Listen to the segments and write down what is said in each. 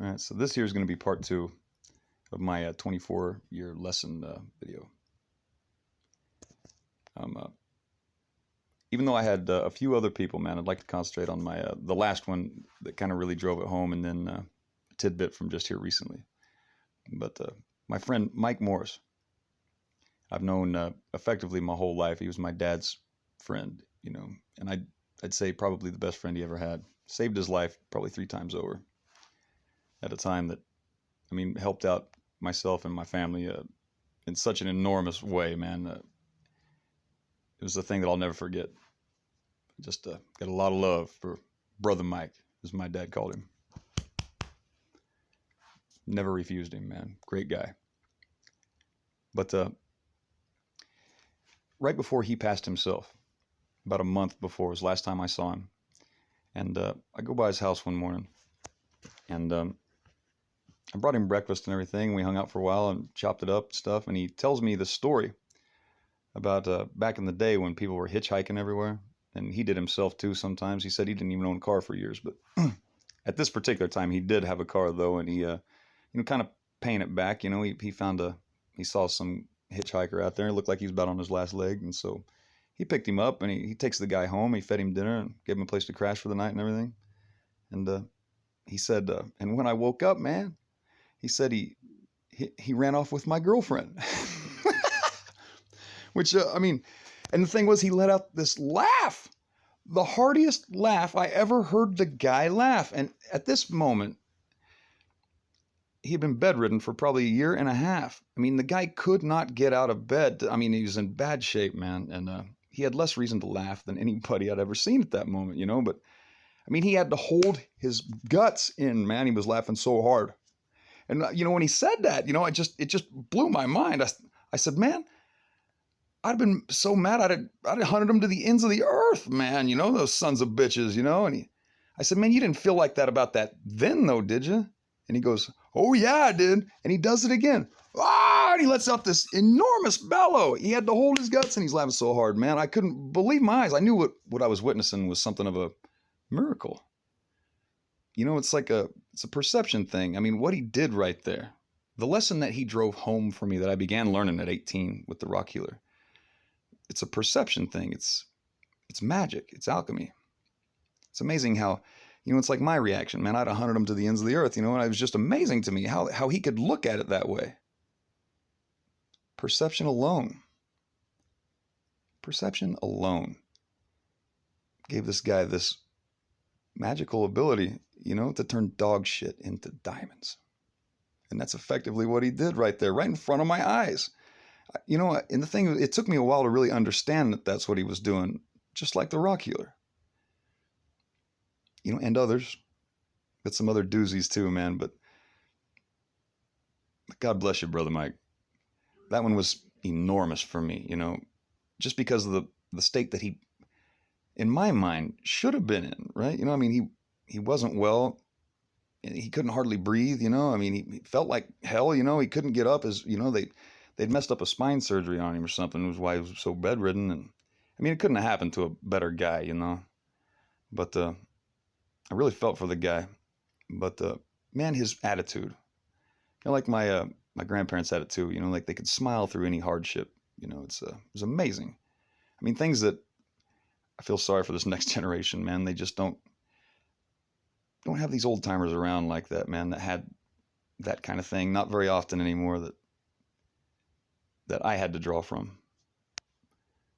All right, so this here is going to be part 2 of my 24-year lesson video. Even though I had a few other people, man, I'd like to concentrate on my the last one that kind of really drove it home, and then a tidbit from just here recently. But my friend Mike Morris, I've known effectively my whole life. He was my dad's friend, and I'd say probably the best friend he ever had. Saved his life probably 3 times over at a time that, helped out myself and my family in such an enormous way, man. It was a thing that I'll never forget. Just got a lot of love for Brother Mike, as my dad called him. Never refused him, man. Great guy. But right before he passed himself, about a month before was the last time I saw him, and I go by his house one morning, and I brought him breakfast and everything. We hung out for a while and chopped it up and stuff, and he tells me this story about back in the day when people were hitchhiking everywhere, and he did himself too sometimes. He said he didn't even own a car for years, but at this particular time he did have a car though, and he kind of paying it back. He found he saw some hitchhiker out there, and it looked like he was about on his last leg, and so he picked him up, and he takes the guy home. He fed him dinner and gave him a place to crash for the night and everything. And he said, and when I woke up, man, he said he ran off with my girlfriend. Which, and the thing was, he let out this laugh, the heartiest laugh I ever heard the guy laugh. And at this moment, he had been bedridden for probably 1.5 years. The guy could not get out of bed. He was in bad shape, man. And he had less reason to laugh than anybody I'd ever seen at that moment, But, he had to hold his guts in, man. He was laughing so hard. And, when he said that, it just blew my mind. I said, man, I'd have been so mad, I'd have hunted them to the ends of the earth, man. Those sons of bitches, And I said, man, you didn't feel like that about that then, though, did you? And he goes, oh, yeah, I did. And he does it again. Ah! And he lets out this enormous bellow. He had to hold his guts, and he's laughing so hard, man. I couldn't believe my eyes. I knew what I was witnessing was something of a miracle. It's a perception thing. What he did right there, the lesson that he drove home for me that I began learning at 18 with the rock healer, it's a perception thing. It's magic. It's alchemy. It's amazing how, it's like my reaction, man. I'd have hunted him to the ends of the earth, and it was just amazing to me how he could look at it that way. Perception alone gave this guy this magical ability, to turn dog shit into diamonds. And that's effectively what he did right there, right in front of my eyes. And the thing, it took me a while to really understand that that's what he was doing, just like the rock healer. And others. Got some other doozies too, man, but God bless you, Brother Mike. That one was enormous for me, just because of the state that he, in my mind, should have been in, right? He wasn't well. He couldn't hardly breathe, he felt like hell, he couldn't get up. They'd messed up a spine surgery on him or something. It was why he was so bedridden. And it couldn't have happened to a better guy, But I really felt for the guy. But man, his attitude, like my grandparents had it too. Like they could smile through any hardship. It was amazing. Things that I feel sorry for this next generation, man. They just don't have these old timers around like that, man, that had that kind of thing. Not very often anymore that I had to draw from.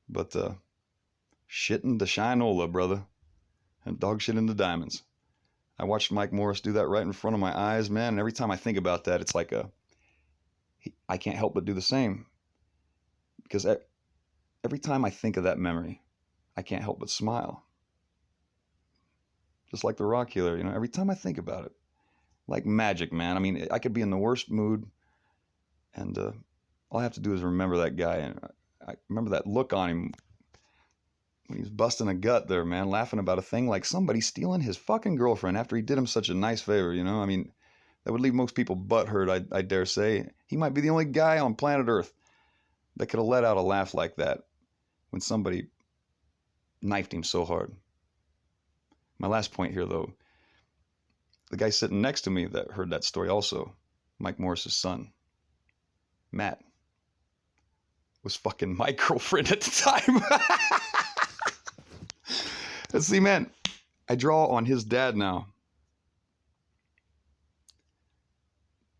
But shit into shinola, brother, and dog shit into diamonds. I watched Mike Morris do that right in front of my eyes, man. And every time I think about that, it's like I can't help but do the same. Because every time I think of that memory, I can't help but smile. Just like the rock healer, every time I think about it, like magic, man. I could be in the worst mood, and all I have to do is remember that guy, and I remember that look on him when he was busting a gut there, man, laughing about a thing like somebody stealing his fucking girlfriend after he did him such a nice favor, that would leave most people butthurt, I dare say. He might be the only guy on planet Earth that could have let out a laugh like that when somebody knifed him so hard. My last point here, though, the guy sitting next to me that heard that story also, Mike Morris's son, Matt, was fucking my girlfriend at the time. And see, man, I draw on his dad now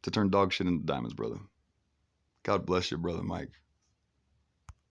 to turn dog shit into diamonds, brother. God bless you, brother Mike.